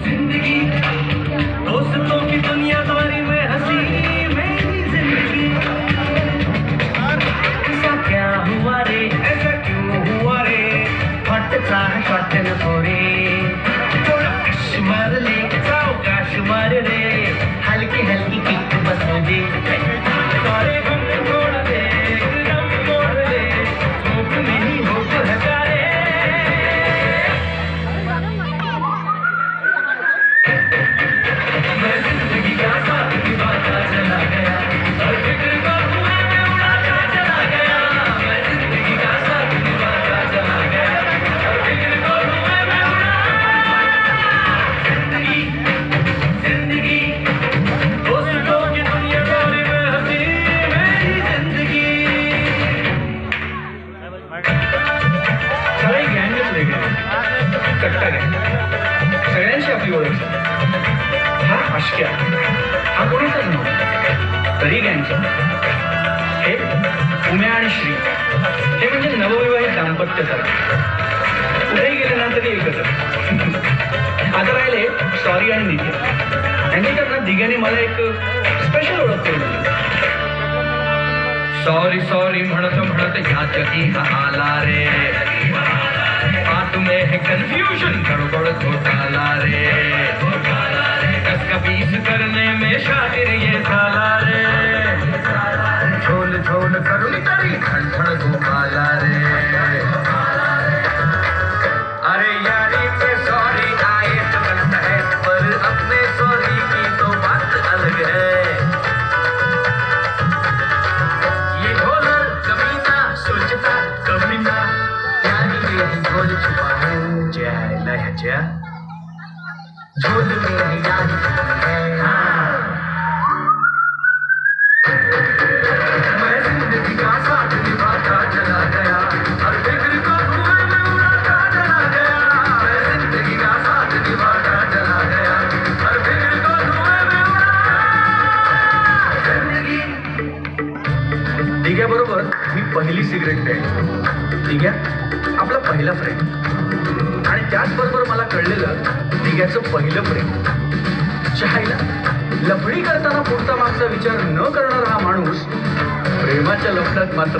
जिंदगी दोस्तों की दुनियादारी में हंसी मेरी जिंदगी। ऐसा क्या हुआ रे, ऐसा क्यों हुआ रे, फटता है फटन फोरे, थोड़ा कश मार ले, सावकाश मार रे, हल्की हल्की किक बस मुझे, सारे गम छोड़ दे, एकदम मोड़ दे, धूप में ही होप हटा रे। मैं जिंदगी का साथ निभाता चला गया, हर फिक्र को धुएं में उड़ाता चला गया। मैं जिंदगी का साथ निभाता चला गया, हर फिक्र को धुएं में जिंदगी जिंदगी दोस्तों की दुनियादारी में हंसी मेरी जिंदगी। सगळे गँगच वेगळे, कट्टा गँग, सगळ्यांची आपली ओळख आहे. हा आश्क्या, हा कोणाचाच नव्हता, तरी गँगचा. हे उम्या आणि श्री, हे म्हणजे नवविवाहित दाम्पत्यासारखे, कुठेही गेले ना तरी एकत्र. आता राहिले सॉरी आणि नित्या, यांनी तर ना दिघ्याने मला एक स्पेशल ओळख करून दिली. सॉरी सॉरी म्हणत म्हणत ह्या जगी हा आला रे, बात में है कंफ्यूजन, गड़बड़ घोटाला रे, दस का 20 करने में शातिर ये साला रे, झोल झोल करुणी तरी धड़ धड़ घोटाला रे. अरे यारी पे सॉरी आए तो बनता है, पर अपने सॉरी की तो बात अलग है. ये ढोलर कमीना सोचता कभी ना, यारी में ही झोल छुपा है. जय लहजा झोल में ही यारी है. मैं जिंदगी का साथ निभाता चला गया, हर फिक्र को धुएं में उड़ाता चला गया. मैं जिंदगी का साथ निभाता चला गया, हर फिक्र को धुएं में जिंदगी. दिघ्याबरोबर मी पहिली सिगरेट प्यायली. दिघ्या आपला पहिला फ्रेंड, आणि त्याचबरोबर मला कळलेलं दिघ्याचं पहिलं प्रेम. चहायला लफडी करताना पुढचा मागचा विचार न करणारा हा माणूस प्रेमाच्या लफड्यात मात्र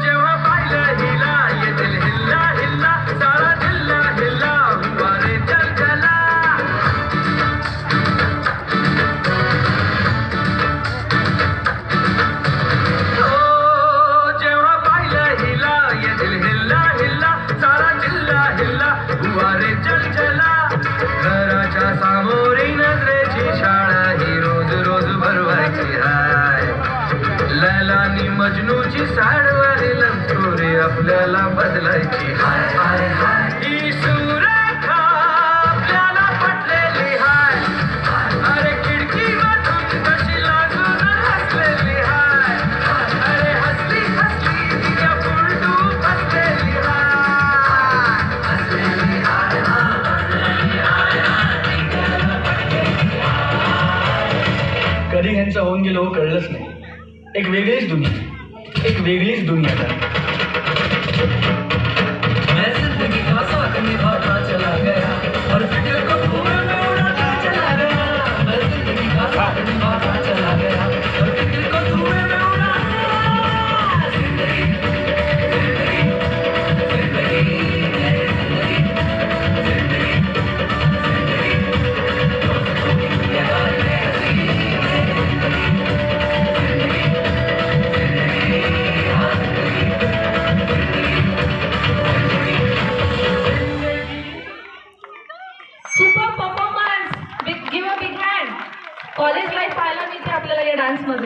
जेव्हा पाहिलं हिला ये दिल हिल्ला हिल्ला, सारा जिल्हा हिल्ला, हुआ रे चल चला. जेव्हा पाहिलं हिला ये दिल हिल्ला हिल्ला, सारा जिल्हा हिल्ला, हुआ रे चल चला. घराच्या सामोरी नजरेची शाळा ही रोज रोज भरवायची हाय. लैलानी मजनूची साडवारी लंचोरी आपल्याला बदलायची हाय हाय हाय. ही सुरेखा आपल्याला पटलेली हाय. अरे खिडकीमधून कशी लागून हसलेली हाय. अरे हसली हसली तिच्या पुलटू हसलेली हाय. हसलेली हाय हसलेली हाय. कधी ह्यांचं होऊन गेलो हो कळलंच नाही. एक वेगळीच दुनिया, एक वेगळीच दुनिया. मैं जिंदगी का साथ निभाता चला गया, हर फिक्र को धुएं में उड़ाता चला गया. मैं जिंदगी का साथ निभाता चला गया, हर फिक्र को धुएं में उड़ाता. जिंदगी जिंदगी जिंदगी जिंदगी जिंदगी दोस्तों की दुनियादारी में हंसी मेरी जिंदगी. Super performance, give a big hand. College life पाहायला मिळते आपल्याला या डान्समध्ये.